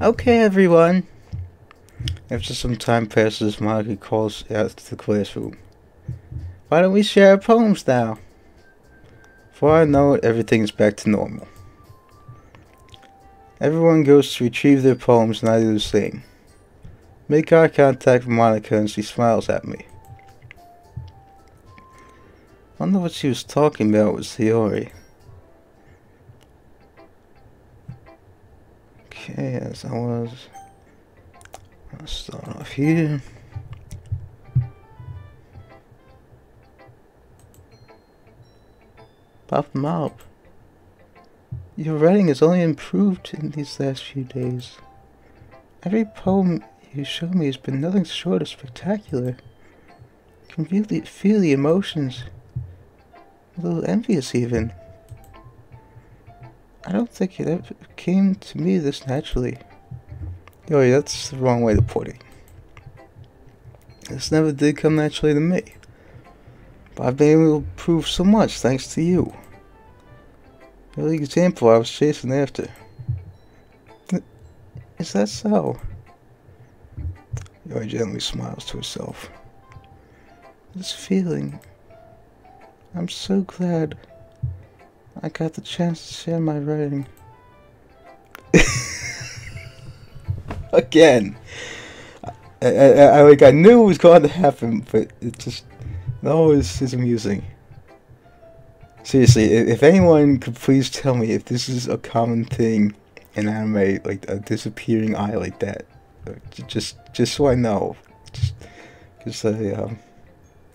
Okay, everyone. After some time passes, Monica calls out to the classroom. Why don't we share our poems now? Before I know it, everything's back to normal. Everyone goes to retrieve their poems and I do the same. Make eye contact with Monica and she smiles at me. I wonder what she was talking about with Yuri. Okay, as I'll start off here. Pop them up. Your writing has only improved in these last few days. Every poem you show me has been nothing short of spectacular. I can really feel the emotions. A little envious even. I don't think it ever came to me this naturally. Yo, that's the wrong way to put it. This never did come naturally to me. But I've been able to prove so much thanks to you. You're the example I was chasing after. Is that so? Yuri gently smiles to herself. This feeling. I'm so glad I got the chance to share my writing. Again. I knew it was going to happen, but it just always is amusing. Seriously, if anyone could please tell me if this is a common thing in anime, like a disappearing eye like that, just so I know,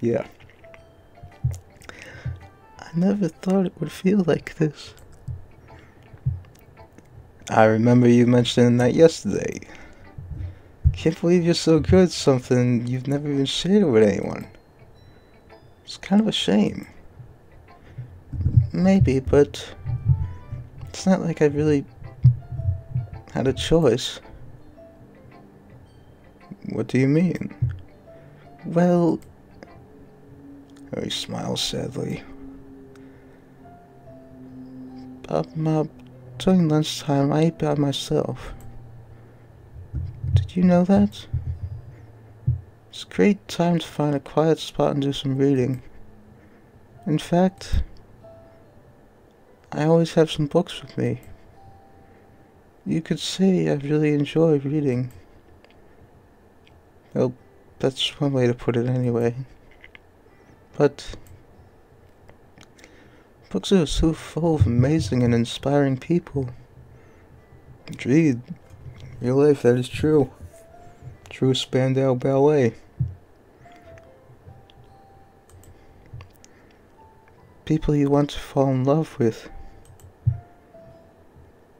yeah. I never thought it would feel like this. I remember you mentioning that yesterday. Can't believe you're so good at something you've never even shared with anyone. It's kind of a shame. Maybe, but it's not like I really had a choice. What do you mean? Well, he smiles sadly. During lunchtime, I ate by myself. Did you know that? It's a great time to find a quiet spot and do some reading. In fact, I always have some books with me. You could say I really enjoy reading. Well, that's one way to put it anyway. But books are so full of amazing and inspiring people. Indeed, real life, that is true. True Spandau Ballet. People you want to fall in love with.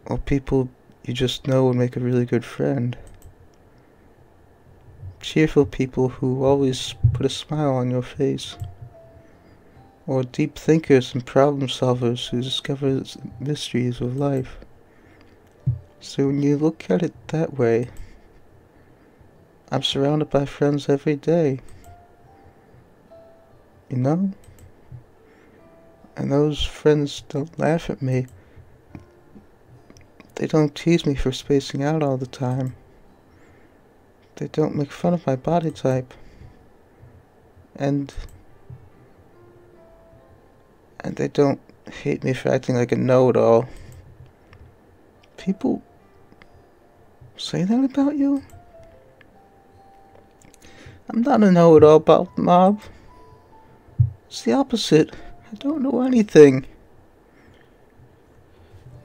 Or people you just know would make a really good friend. Cheerful people who always put a smile on your face. Or deep thinkers and problem solvers who discover the mysteries of life. So when you look at it that way, I'm surrounded by friends every day. You know? And those friends don't laugh at me. They don't tease me for spacing out all the time. They don't make fun of my body type. And they don't hate me for acting like a know-it-all. People say that about you? I'm not a know-it-all about mob. It's the opposite. I don't know anything.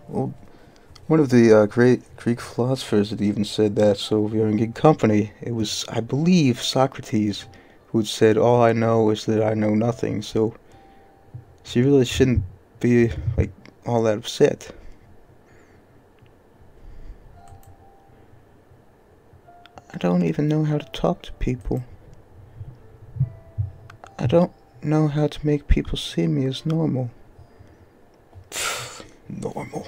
Well, one of the great Greek philosophers had even said that, so we are in good company. It was, I believe, Socrates who had said, all I know is that I know nothing, so she really shouldn't be, like, all that upset. I don't even know how to talk to people. I don't know how to make people see me as normal. Normal.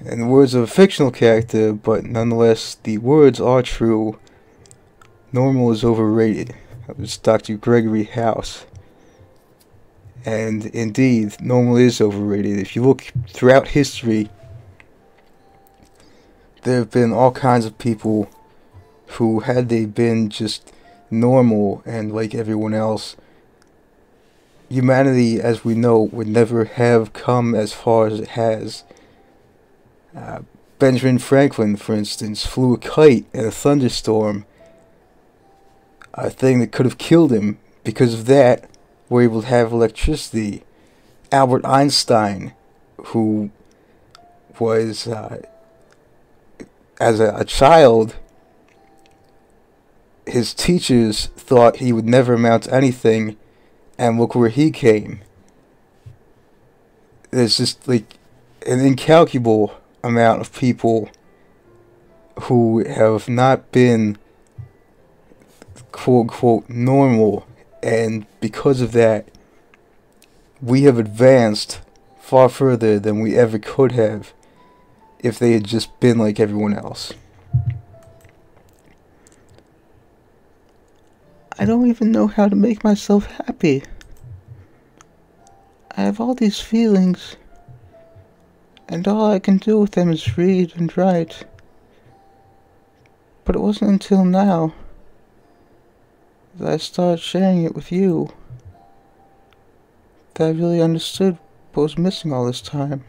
In the words of a fictional character, but nonetheless, the words are true. Normal is overrated. That was Dr. Gregory House. And indeed, normal is overrated. If you look throughout history, there have been all kinds of people who, had they been just normal and like everyone else, humanity as we know would never have come as far as it has. Benjamin Franklin, for instance, flew a kite in a thunderstorm, a thing that could have killed him. Because of that, we're able to have electricity. Albert Einstein, who was, as a child, his teachers thought he would never amount to anything, and look where he came. There's just like an incalculable amount of people who have not been quote unquote normal, and because of that, we have advanced far further than we ever could have if they had just been like everyone else. I don't even know how to make myself happy. I have all these feelings, and all I can do with them is read and write. But it wasn't until now that I started sharing it with you that I really understood what was missing all this time.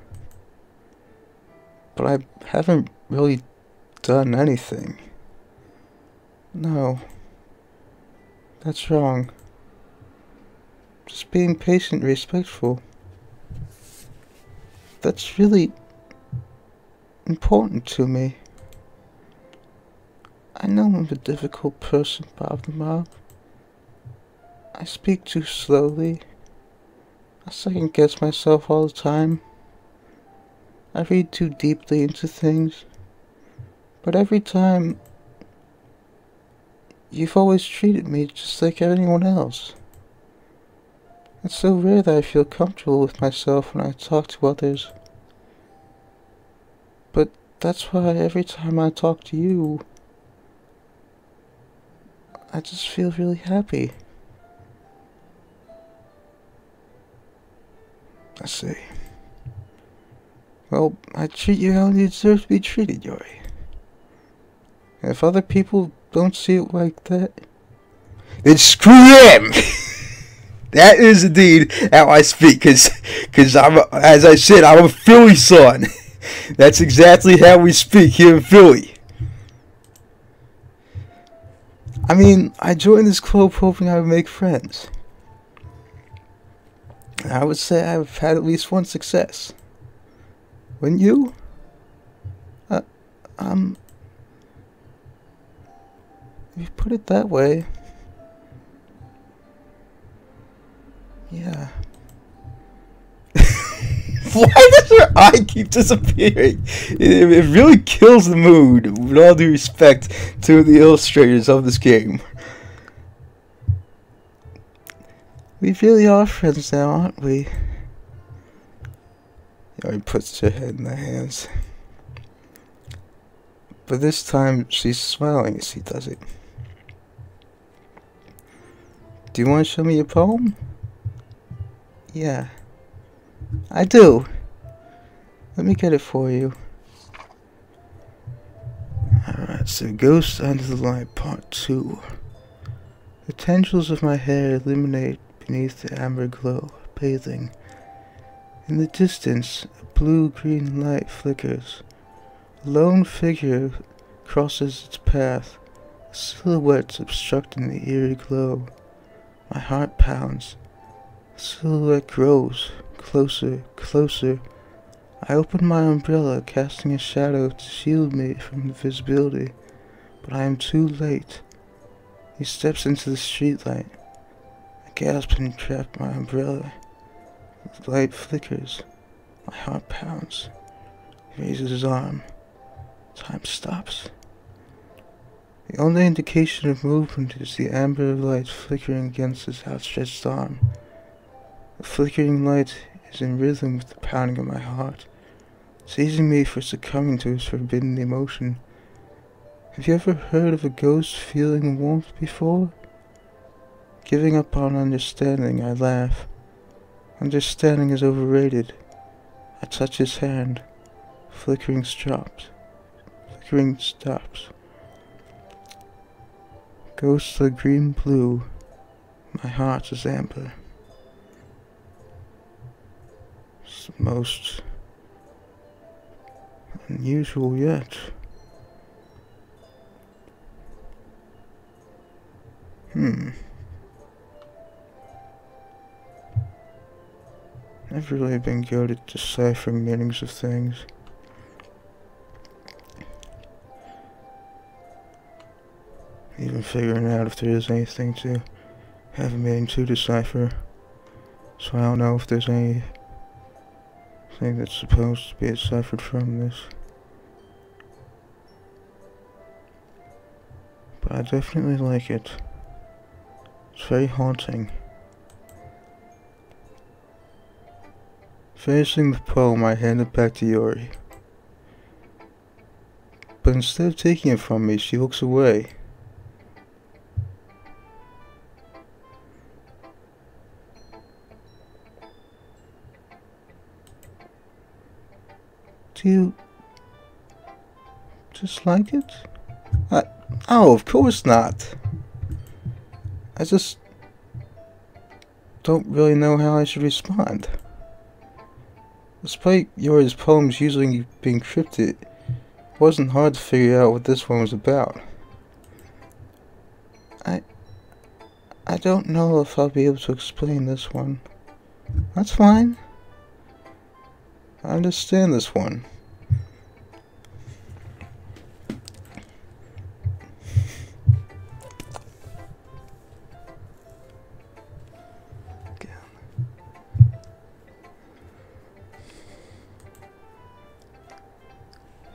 But I haven't really done anything. No. That's wrong. Just being patient and respectful. That's really important to me. I know I'm a difficult person, Bob the Mob. I speak too slowly. I second guess myself all the time. I read too deeply into things. But every time, you've always treated me just like anyone else. It's so rare that I feel comfortable with myself when I talk to others. But that's why every time I talk to you, I just feel really happy. I see. Well, I treat you how you deserve to be treated, Yuri. And if other people don't see it like that, then screw them! That is indeed how I speak, cause I'm, as I said, I'm a Philly son. That's exactly how we speak here in Philly. I mean, I joined this club hoping I would make friends. I would say I've had at least one success. Wouldn't you? If you put it that way, yeah. Why does her eye keep disappearing? It really kills the mood, with all due respect to the illustrators of this game. We really are friends now, aren't we? Yuri puts her head in her hands. But this time, she's smiling as he does it. Do you want to show me your poem? Yeah. I do. Let me get it for you. Alright, so Ghost Under the Light Part 2. The tendrils of my hair illuminate beneath the amber glow, bathing. In the distance, a blue-green light flickers. A lone figure crosses its path, a silhouette obstructing the eerie glow. My heart pounds. The silhouette grows, closer, closer. I open my umbrella, casting a shadow to shield me from the visibility, but I am too late. He steps into the streetlight. I gasp and trap my umbrella. The light flickers. My heart pounds. He raises his arm. Time stops. The only indication of movement is the amber light flickering against his outstretched arm. The flickering light is in rhythm with the pounding of my heart, seizing me for succumbing to his forbidden emotion. Have you ever heard of a ghost feeling warmth before? Giving up on understanding, I laugh. Understanding is overrated. I touch his hand. Flickering stops. flickering stops. Ghosts are green blue. My heart is amber. It's the most unusual yet. I've really been good at deciphering meanings of things. Even figuring out if there is anything to have a meaning to decipher. So I don't know if there's anything that's supposed to be deciphered from this. But I definitely like it. It's very haunting. Finishing the poem, I hand it back to Yuri. But instead of taking it from me, she looks away. Do you dislike it? Oh, of course not. I just don't really know how I should respond. Despite Yuri's poems usually being cryptic, it wasn't hard to figure out what this one was about. I don't know if I'll be able to explain this one. That's fine. I understand this one.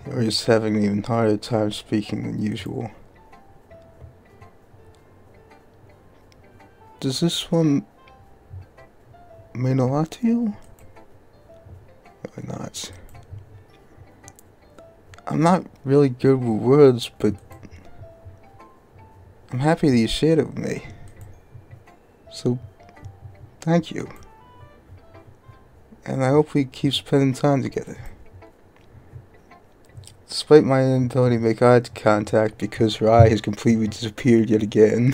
Yuri's having an even harder time speaking than usual. Does this one mean a lot to you? Really not. I'm not really good with words, but I'm happy that you shared it with me. So, thank you. And I hope we keep spending time together. Despite my inability to make eye contact because her eye has completely disappeared yet again,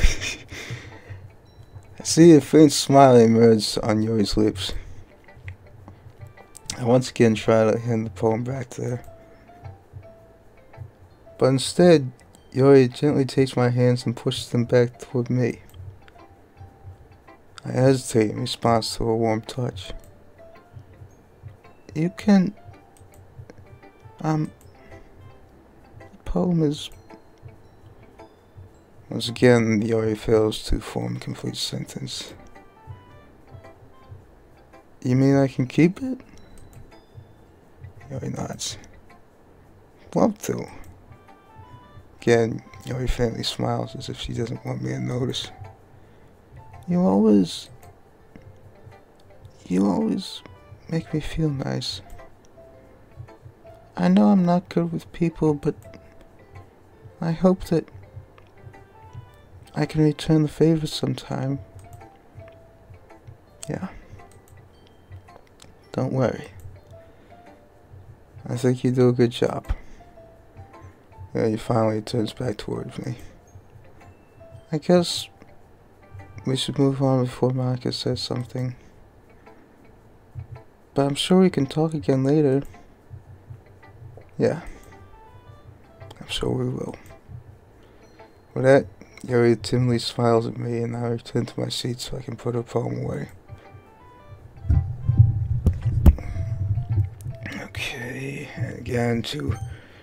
I see a faint smile emerge on Yuri's lips. I once again try to hand the poem back to her. But instead, Yuri gently takes my hands and pushes them back toward me. I hesitate in response to a warm touch. You can... the poem is... Once again, Yuri fails to form a complete sentence. You mean I can keep it? Yuri nods. Love to. Again, Yuri faintly smiles as if she doesn't want me to notice. You always make me feel nice. I know I'm not good with people, but I hope that I can return the favor sometime. Yeah. Don't worry. I think you do a good job. Yeah, he finally turns back towards me. I guess we should move on before Monica says something. But I'm sure we can talk again later. Yeah. I'm sure we will. With that, Yuri timidly smiles at me and I return to my seat so I can put her poem away. Okay, and again to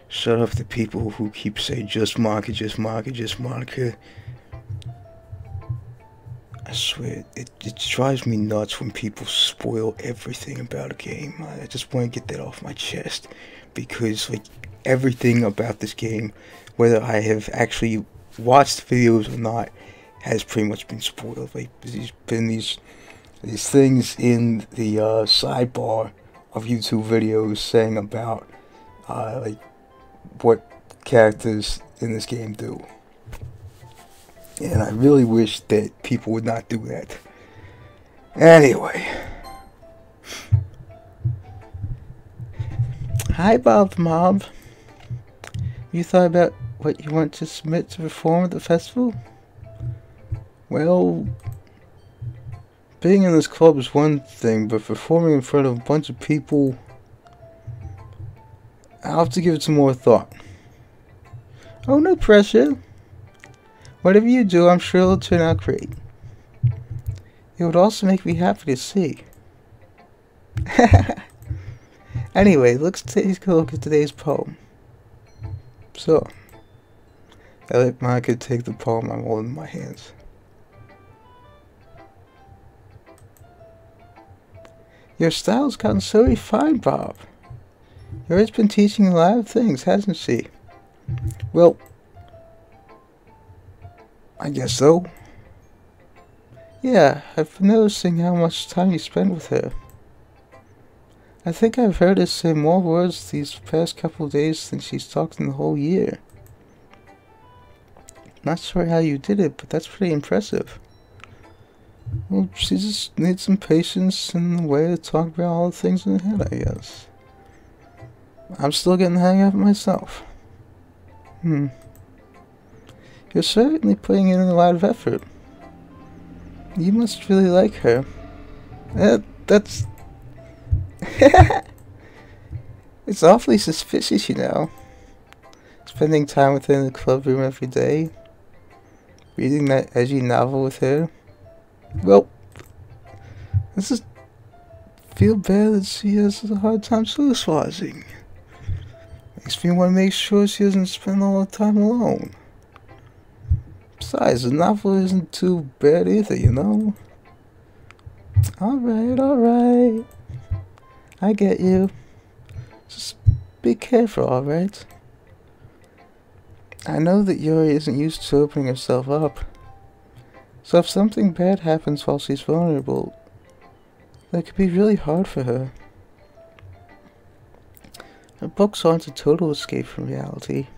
shut off the people who keep saying just Monica, just Monica, just Monica. I swear, it drives me nuts when people spoil everything about a game. I just want to get that off my chest. Because, like, everything about this game, whether I have actually watched videos or not, has pretty much been spoiled. Like, there's been these things in the sidebar of YouTube videos saying about, like, what characters in this game do. And I really wish that people would not do that. Anyway. Hi, Bob Mob. You thought about what you want to submit to perform at the festival? Well, being in this club is one thing, but performing in front of a bunch of people, I'll have to give it some more thought. Oh, no pressure. Whatever you do, I'm sure it'll turn out great. It would also make me happy to see. Anyway, let's take a look at today's poem. So, I let Monica take the poem I'm holding in my hands. Your style's gotten so refined, Bob. Yuri's been teaching a lot of things, hasn't she? Well, I guess so. Yeah, I've been noticing how much time you spend with her. I think I've heard her say more words these past couple of days than she's talked in the whole year. Not sure how you did it, but that's pretty impressive. Well, she just needs some patience and a way to talk about all the things in her head, I guess. I'm still getting the hang of it myself. You're certainly putting in a lot of effort. You must really like her. That's... It's awfully suspicious, you know. Spending time with her in the club room every day. Reading that edgy novel with her. Well, I just feel bad that she has a hard time socializing. Makes me want to make sure she doesn't spend all the time alone. Besides, the novel isn't too bad either, you know? Alright. I get you. Just be careful, alright? I know that Yuri isn't used to opening herself up. So if something bad happens while she's vulnerable, that could be really hard for her. Her books aren't a total escape from reality.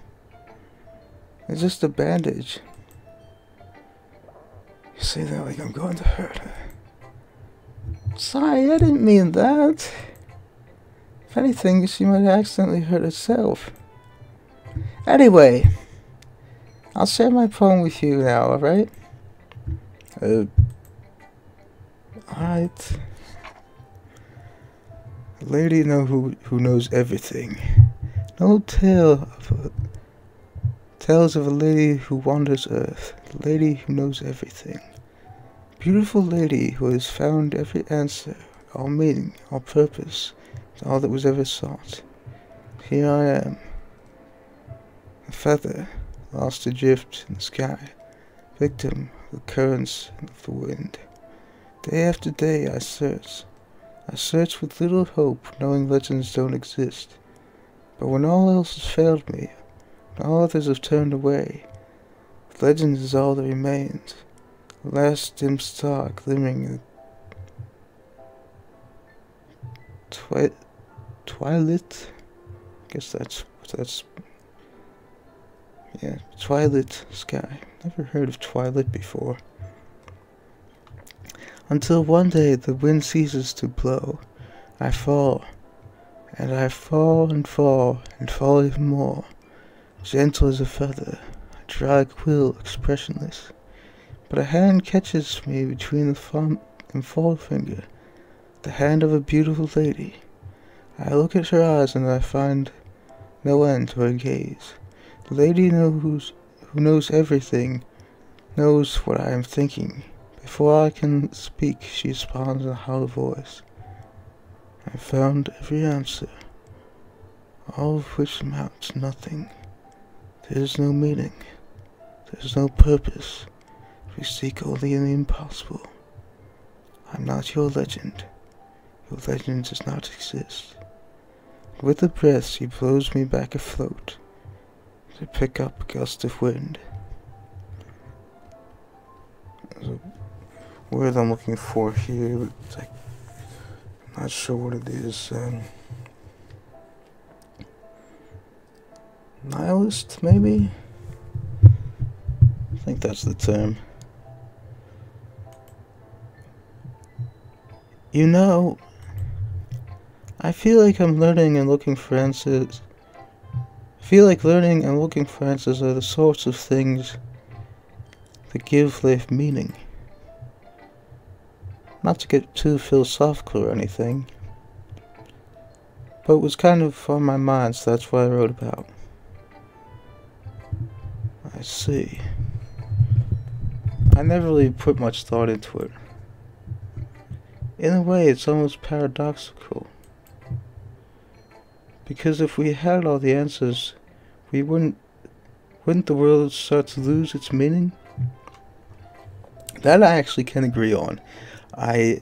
They're just a bandage. You say that like I'm going to hurt her. Sorry, I didn't mean that. If anything, she might accidentally hurt herself. Anyway, I'll share my poem with you now, alright? Alright. A lady who knows everything. No tales of a lady who wanders earth. A lady who knows everything. Beautiful lady who has found every answer, all meaning, all purpose, to all that was ever sought. Here I am. A feather, lost adrift in the sky, victim of the currents of the wind. Day after day I search with little hope, knowing legends don't exist. But when all else has failed me, and all others have turned away, legend is all that remains. The last dim star glimmering in the twilight. I guess that's yeah, twilight sky. Never heard of twilight before. Until one day the wind ceases to blow. I fall, and I fall and fall and fall even more. Gentle as a feather, I drag quill expressionless. But a hand catches me between the thumb and forefinger, the hand of a beautiful lady. I look at her eyes and I find no end to her gaze. The lady who knows everything, knows what I am thinking. Before I can speak, she responds in a hollow voice. I found every answer, all of which amount to nothing. There is no meaning, there is no purpose. We seek only in the impossible. I'm not your legend. Your legend does not exist. With a breath, she blows me back afloat to pick up a gust of wind. There's a word I'm looking for here, but I'm not sure what it is. Nihilist, maybe? I think that's the term. You know, I feel like I'm learning and looking for answers I feel like learning and looking for answers are the sorts of things that give life meaning. Not to get too philosophical or anything, but it was kind of on my mind, so that's what I wrote about. I see. I never really put much thought into it. In a way, it's almost paradoxical. Because if we had all the answers, wouldn't the world start to lose its meaning? That I actually can agree on. I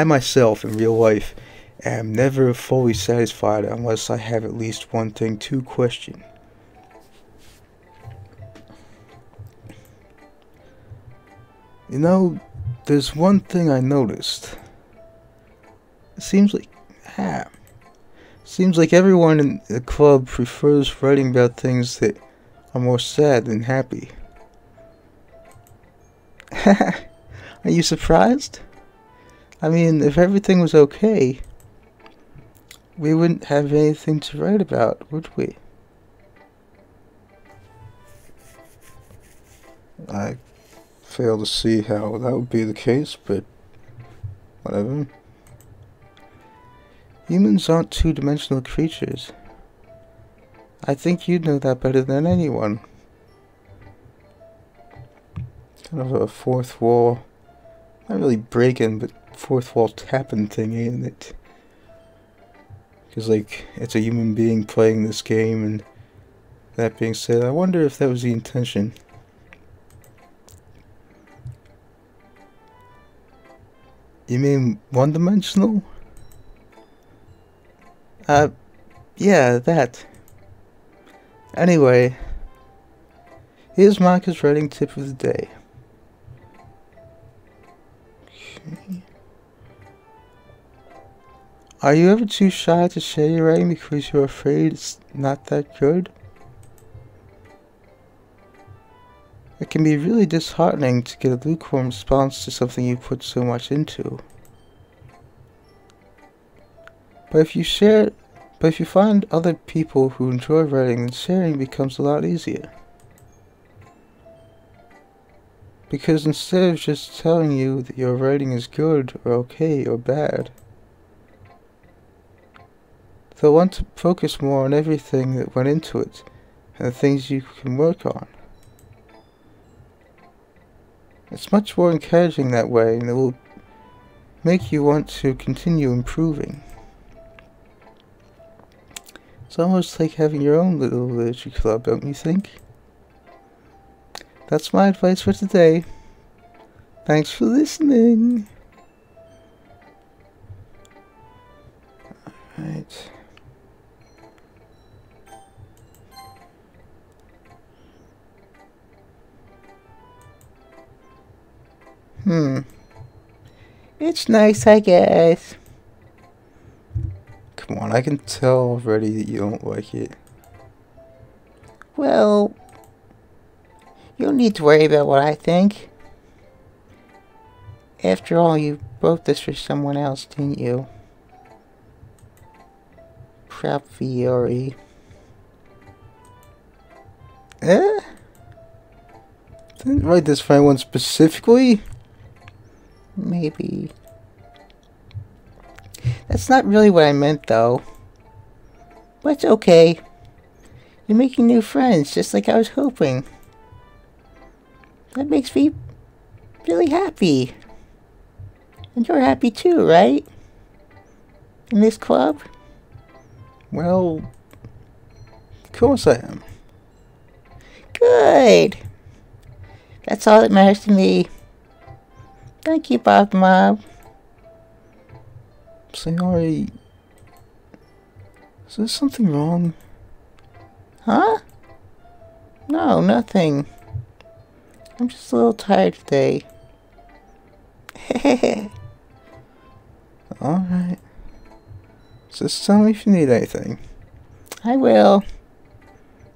myself in real life am never fully satisfied unless I have at least one thing to question. You know, there's one thing I noticed. It seems like everyone in the club prefers writing about things that are more sad than happy. Are you surprised? I mean, if everything was okay, we wouldn't have anything to write about, would we? I fail to see how that would be the case, but whatever. Humans aren't two-dimensional creatures. I think you'd know that better than anyone. Kind of a fourth wall, not really breaking, but fourth wall tapping thing, ain't it? Because, like, it's a human being playing this game, and that being said, I wonder if that was the intention. You mean one-dimensional? Yeah, that. Anyway, here's Micah's writing tip of the day. Okay. Are you ever too shy to share your writing because you're afraid it's not that good? It can be really disheartening to get a lukewarm response to something you put so much into. But if you find other people who enjoy writing, then sharing becomes a lot easier. Because instead of just telling you that your writing is good or okay or bad, they'll want to focus more on everything that went into it and the things you can work on. It's much more encouraging that way, and it will make you want to continue improving. It's almost like having your own little literature club, don't you think? That's my advice for today. Thanks for listening. Alright. It's nice, I guess. Come on, I can tell already that you don't like it. Well, you don't need to worry about what I think. After all, you wrote this for someone else, didn't you? Probably Yuri. Didn't write this for anyone specifically? Maybe. That's not really what I meant, though. But it's okay. You're making new friends, just like I was hoping. That makes me really happy. And you're happy too, right? In this club? Well, of course I am. Good. That's all that matters to me. Thank you, Bob Mob. Sorry. Is there something wrong? Huh? No, nothing. I'm just a little tired today. Alright. Just tell me if you need anything. I will.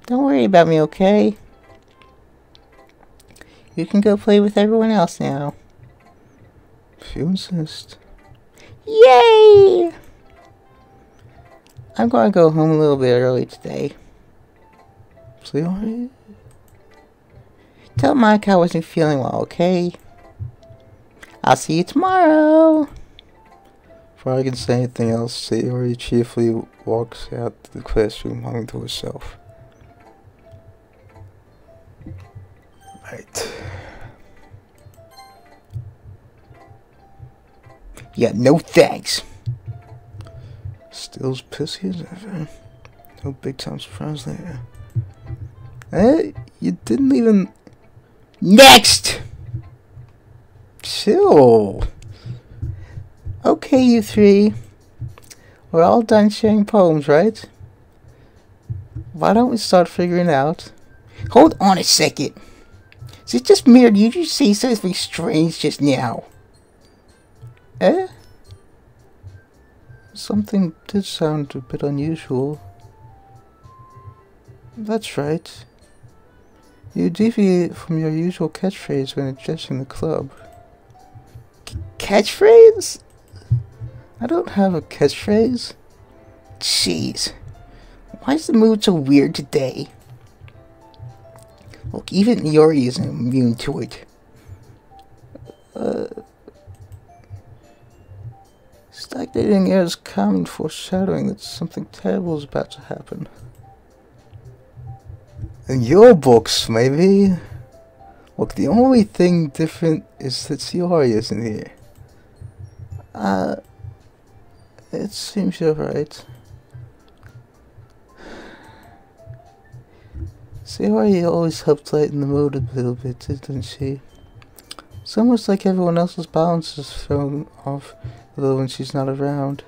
Don't worry about me, okay? You can go play with everyone else now. If you insist. Yay! I'm going to go home a little bit early today. Yuri? Tell Mike I wasn't feeling well, okay? I'll see you tomorrow. Before I can say anything else, Yuri cheerfully walks out the classroom, humming to herself. Right. Yeah, no thanks. Still as pissy as ever. No big time surprise there. Hey, you didn't even... Next! Chill. Okay, you three. We're all done sharing poems, right? Why don't we start figuring out... Hold on a second. Is it just me or did you say something strange just now? Eh? Something did sound a bit unusual. That's right. You deviate from your usual catchphrase when addressing the club. Catchphrase? I don't have a catchphrase. Jeez. Why is the mood so weird today? Look, even Yuri isn't immune to it. Stagnating air is common foreshadowing that something terrible is about to happen. In your books, maybe? Look, the only thing different is that Yuri isn't here. It seems you're right. Yuri always helped lighten the mood a little bit, didn't she? It's almost like everyone else's balance is thrown off a little when she's not around.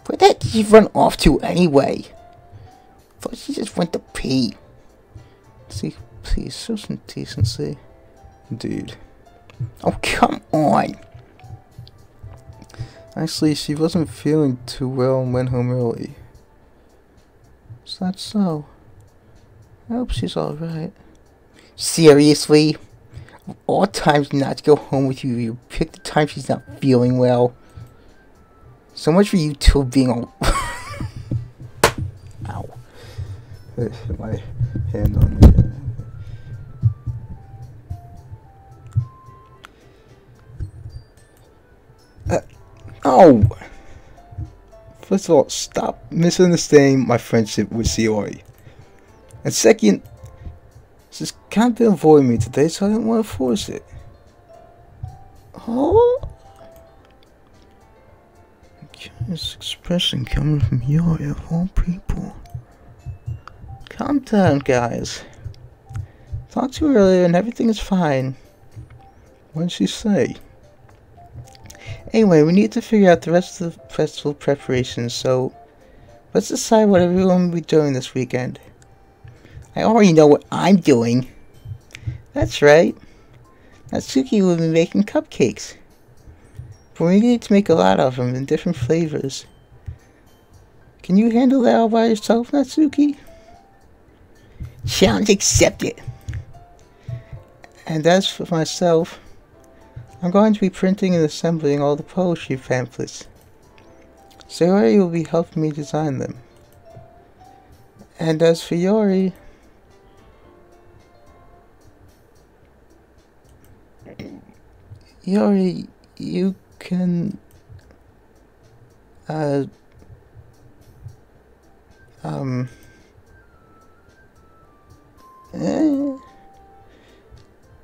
Where the heck did she run off to anyway? Thought she just went to pee. See, please, show some decency. Dude. Oh, come on! Actually, she wasn't feeling too well and went home early. Is that so? I hope she's alright. Seriously? Of all times not to go home with you, you pick the time she's not feeling well. So much for you two being all... Ow. I hit my hand on me. Oh! First of all, stop misunderstanding my friendship with Yuri. And second, she's kind of avoiding me today, so I didn't want to force it. Oh? Curious expression coming from Yuri of all people. Calm down, guys. Talked to her earlier and everything is fine. What did she say? Anyway, we need to figure out the rest of the festival preparations, so let's decide what everyone will be doing this weekend. I already know what I'm doing. That's right. Natsuki will be making cupcakes. But we need to make a lot of them in different flavors. Can you handle that all by yourself, Natsuki? Challenge accepted. And as for myself, I'm going to be printing and assembling all the poetry pamphlets. Yuri will be helping me design them. And as for Yuri... Yuri, you can...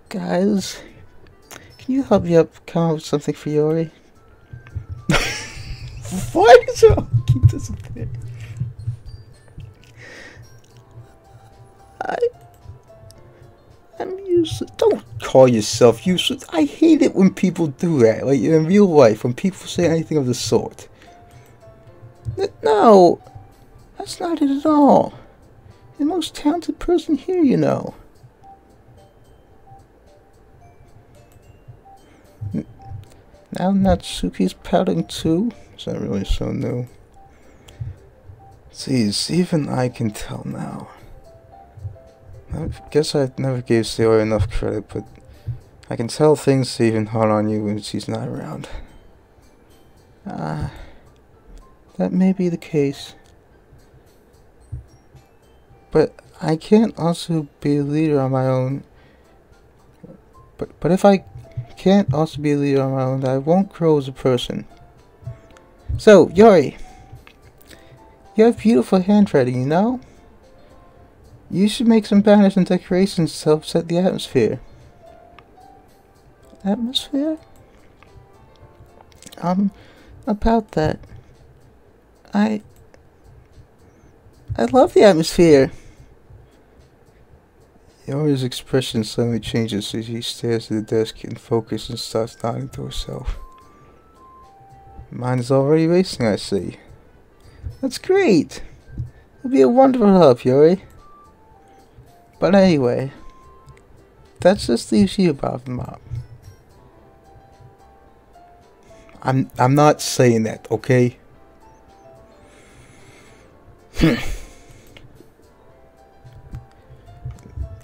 Guys... Can you help me come up with something for Yuri? Why does it keep disappearing? I'm useless. Don't call yourself useless. I hate it when people do that. Like in real life, when people say anything of the sort. No, that's not it at all. You're the most talented person here, you know. Now Natsuki's pouting too? Is that really so new? Jeez, even I can tell now. I guess I never gave Sayori enough credit, but I can tell things even hard on you when she's not around. That may be the case. But I can't also be a leader on my own. But if I can't also be a leader on my own, I won't grow as a person. So, Yuri, you have beautiful handwriting, you know? You should make some banners and decorations to help set the atmosphere. Atmosphere? About that. I love the atmosphere. Yori's expression suddenly changes as he stares at the desk in focus and starts nodding to herself. Mine is already racing, I see. That's great! It'll be a wonderful help, Yuri. But anyway, that just leaves you, Bob and Mom. I'm not saying that, okay?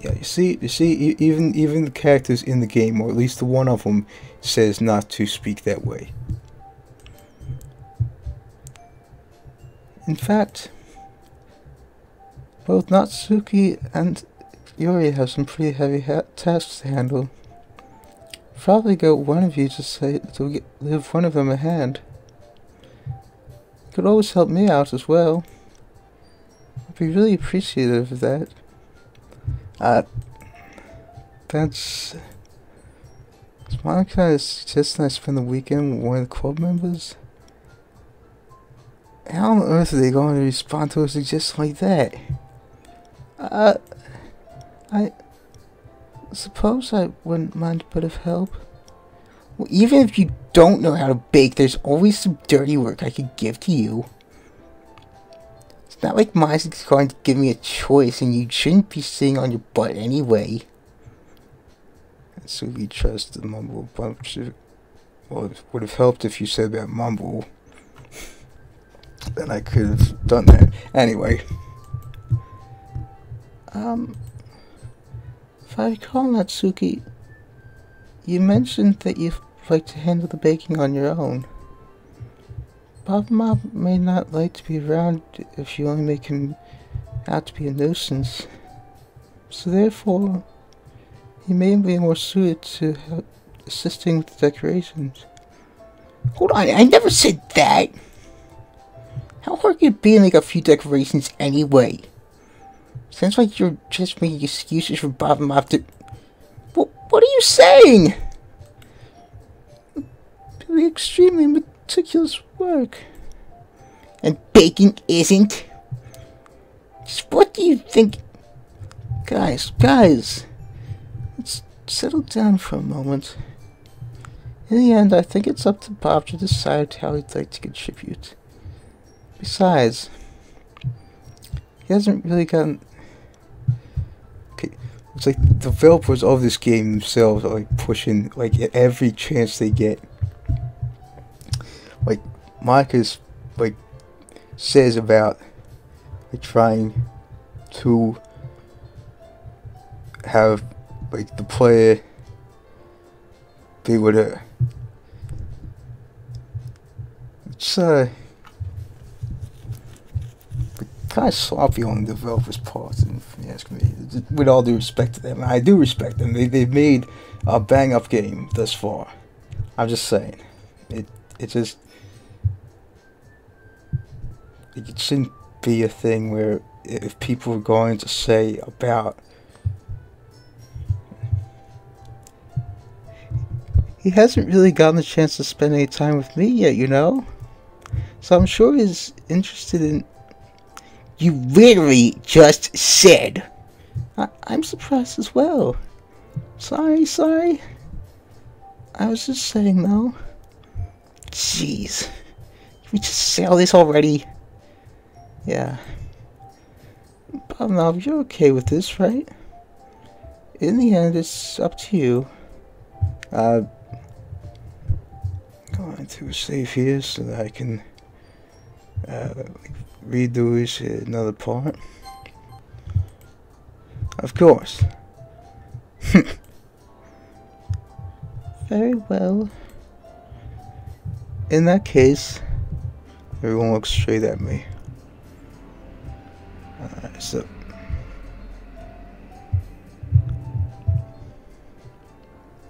Yeah, you see, even the characters in the game, or at least the one of them, says not to speak that way. In fact, both Natsuki and Yuri have some pretty heavy tasks to handle. Probably got one of you to give one of them a hand. You could always help me out as well. I'd be really appreciative of that. That's Monica is suggesting I spend the weekend with one of the club members. How on earth are they going to respond to a suggestion like that? I suppose I wouldn't mind a bit of help. Well, even if you don't know how to bake, there's always some dirty work I could give to you. It's not like Isaac's going to give me a choice, and you shouldn't be sitting on your butt anyway. And so we trust the mumble bunch of... Well, it would have helped if you said that mumble. Then I could have done that. Anyway. If I recall, Natsuki, you mentioned that you'd like to handle the baking on your own. Bob Mom may not like to be around if you only make him out to be a nuisance. So therefore, he may be more suited to assisting with the decorations. Hold on, I never said that! How hard could it be to make a few decorations anyway? Sounds like you're just making excuses for Bob and Mom to... What are you saying? It'll be extremely meticulous work. And baking isn't? Just what do you think... Guys, let's settle down for a moment. In the end, I think it's up to Bob to decide how he'd like to contribute. Besides, he hasn't really gotten... Okay, it's like the developers of this game themselves are like pushing like every chance they get. Like Marcus like says about like trying to have like the player be able to... It's kind of sloppy on the developers' part, and if you ask me, with all due respect to them. I do respect them. They've made a bang up game thus far. I'm just saying, it shouldn't be a thing where if people are going to say about... He hasn't really gotten a chance to spend any time with me yet, you know? So I'm sure he's interested in... You literally just said. I'm surprised as well. Sorry. I was just saying, though. Jeez. Can we just say all this already? Yeah. But now, you're okay with this, right? In the end, it's up to you. Going to save here so that I can redo this another part. Of course. Very well. In that case, everyone looks straight at me. Alright, so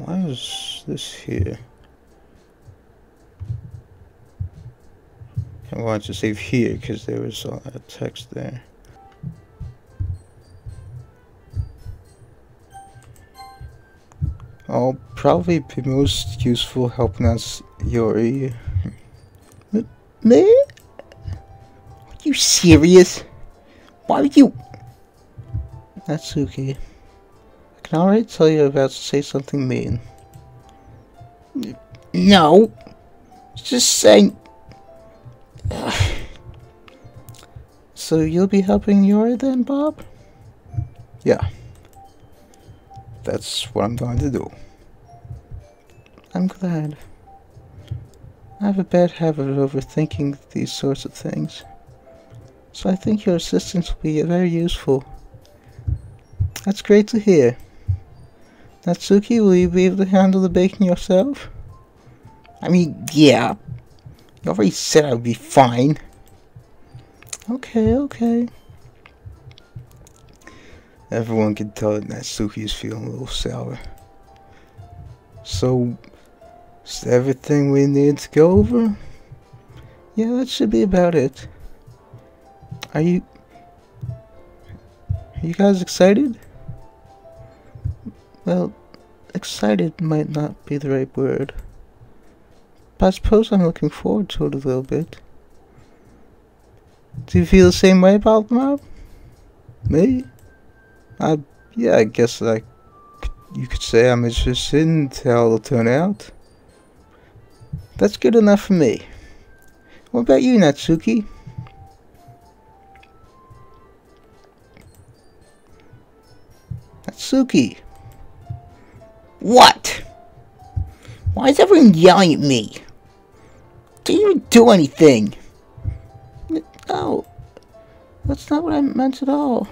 Why is this here? I wanted to save here because there was a text there. I'll probably be most useful helping us Yuri. Me? Are you serious? Why would you? Natsuki, I can already tell you're about to say something mean. No. Just saying. So you'll be helping Yuri then, Bob? Yeah. That's what I'm going to do. I'm glad. I have a bad habit of overthinking these sorts of things. So I think your assistance will be very useful. That's great to hear. Natsuki, will you be able to handle the baking yourself? I mean, yeah. You already said I would be fine. Okay. Everyone can tell that Natsuki is feeling a little sour. So, is that everything we need to go over? Yeah, that should be about it. Are you guys excited? Well, excited might not be the right word. But I suppose I'm looking forward to it a little bit. Do you feel the same way about the mob? Me? Yeah, I guess you could say I'm interested in how it'll turn out. That's good enough for me. What about you, Natsuki? Natsuki! What? Why is everyone yelling at me? Didn't even do anything. No, that's not what I meant at all.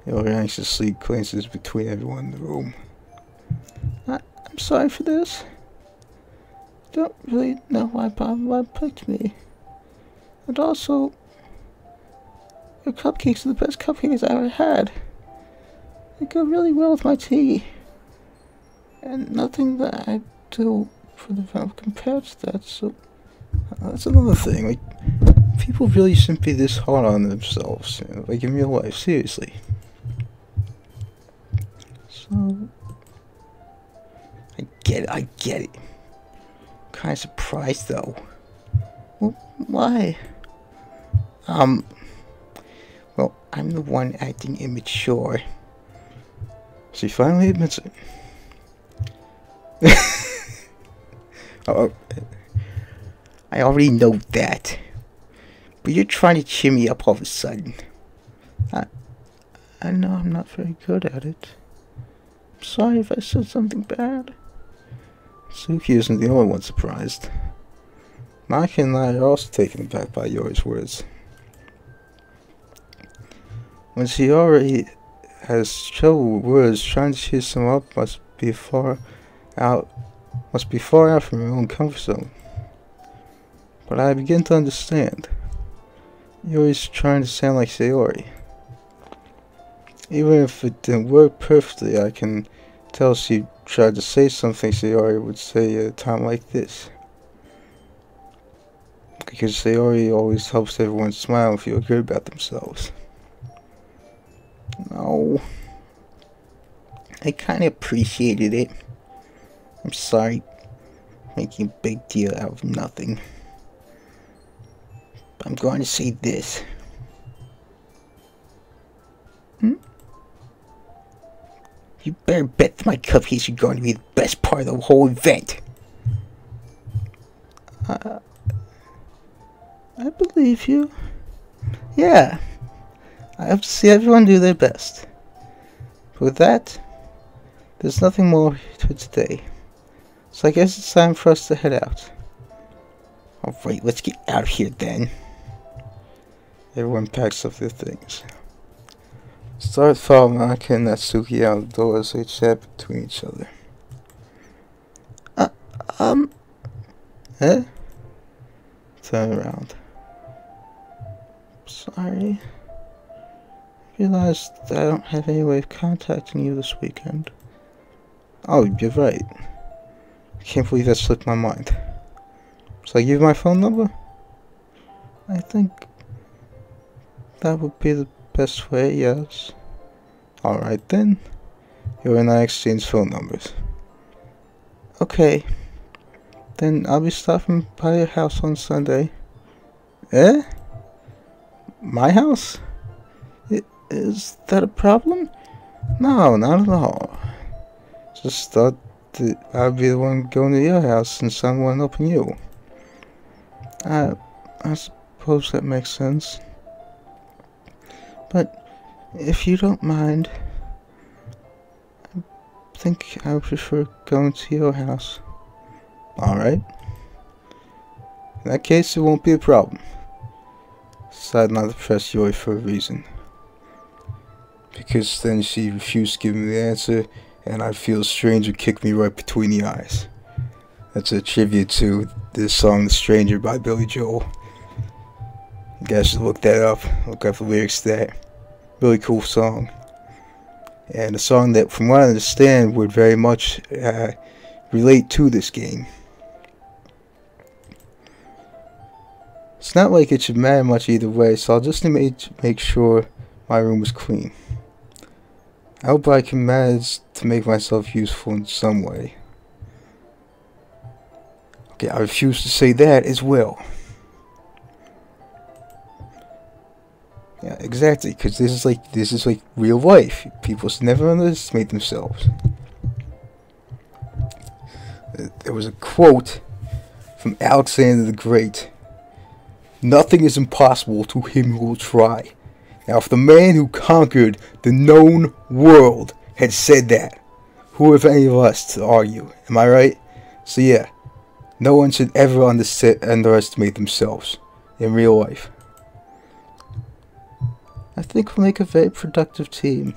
Yuri anxiously glances between everyone in the room. I'm sorry for this. I don't really know why Bob picked me. And also, your cupcakes are the best cupcakes I ever had. They go really well with my tea. And nothing that I do for the film compares to that, so that's another thing. Like, people really shouldn't be this hard on themselves, you know, like in real life, seriously. So, I get it. I'm kind of surprised though. Well, why? Well, I'm the one acting immature. She finally admits it. Oh, I already know that. But you're trying to cheer me up all of a sudden. I know I'm not very good at it. I'm sorry if I said something bad. Suki isn't the only one surprised. Maki and I are also taken aback by Yori's words. When she already has trouble with words, trying to cheer someone up must be far out from her own comfort zone. But I begin to understand. Yuri's trying to sound like Sayori. Even if it didn't work perfectly, I can tell she tried to say something Sayori would say at a time like this. Because Sayori always helps everyone smile and feel good about themselves. No. I kinda appreciated it. I'm sorry, making a big deal out of nothing. But I'm going to say this. You better bet that my cupcakes are going to be the best part of the whole event. I believe you. Yeah. I have to see everyone do their best. But with that, there's nothing more for today. So I guess it's time for us to head out. Alright, let's get out of here then. Everyone packs up their things. Start following Maki and Natsuki out the door as they chat between each other. Eh? Turn around. Sorry. realized that I don't have any way of contacting you this weekend. Oh, you're right. I can't believe that slipped my mind. So I give you my phone number? I think that would be the best way, yes. Alright then. You and I exchange phone numbers. Okay. Then I'll be stopping by your house on Sunday. Eh? My house? Is that a problem? No, not at all. Just thought that I'd be the one going to your house since I'm the one helping you. I suppose that makes sense. But if you don't mind, I think I would prefer going to your house. Alright. In that case, it won't be a problem. Decided not to press Yuri for a reason. Because then she refused to give me the answer, and I'd feel a stranger kick me right between the eyes. That's a tribute to this song, The Stranger by Billy Joel. You guys should look that up. Look up the lyrics to that. Really cool song. And a song that, from what I understand, would very much relate to this game. It's not like it should matter much either way, so I'll just make sure my room is clean. I hope I can manage to make myself useful in some way. Okay, I refuse to say that as well. Yeah, exactly, because this is like real life. People should never underestimate themselves. There was a quote from Alexander the Great. Nothing is impossible to him who will try. Now, if the man who conquered the known world had said that, who if any of us to argue? Am I right? So yeah, no one should ever underestimate themselves in real life. I think we'll make a very productive team.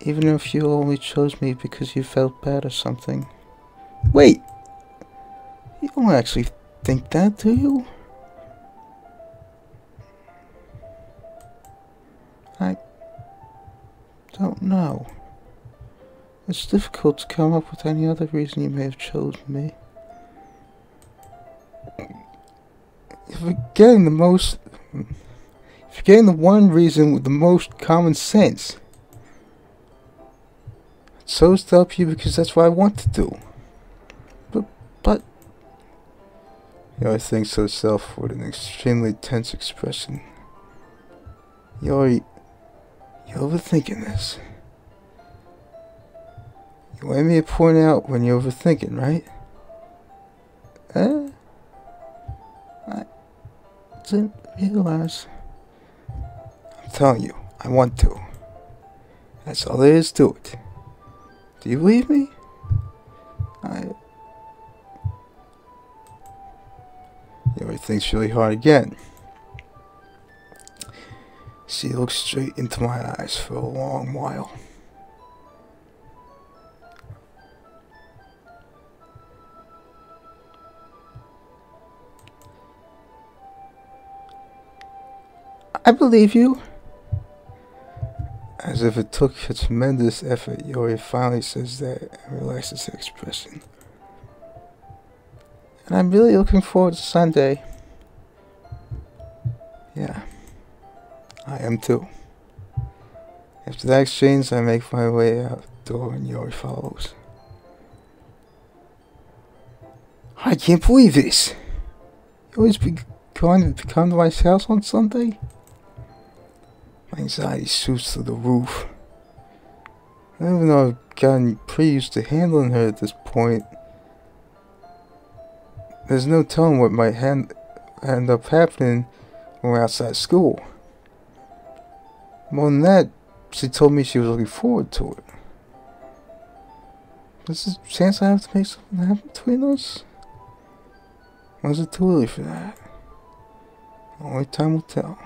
Even if you only chose me because you felt bad or something. Wait! You don't actually think that, do you? I don't know. It's difficult to come up with any other reason you may have chosen me. You're forgetting the one reason with the most common sense. I chose to help you because that's what I want to do. But Yuri thinks to herself with an extremely tense expression. Yuri, you're overthinking this. You want me to point out when you're overthinking, right? I didn't realize. I'm telling you, I want to. That's all there is to it. Do you believe me? Yuri thinks really hard again. She looks straight into my eyes for a long while. I believe you. As if it took a tremendous effort, Yuri finally says that and relaxes her expression. And I'm really looking forward to Sunday. Yeah, I am too. After that exchange, I make my way out the door and Yuri follows. I can't believe this! Yuri's going to come to my house on Sunday? My anxiety shoots through the roof. Even though I've gotten pretty used to handling her at this point, there's no telling what might end up happening when we're outside school. More than that, she told me she was looking forward to it. There's a chance I have to make something happen between us? Or is it too early for that? Only time will tell.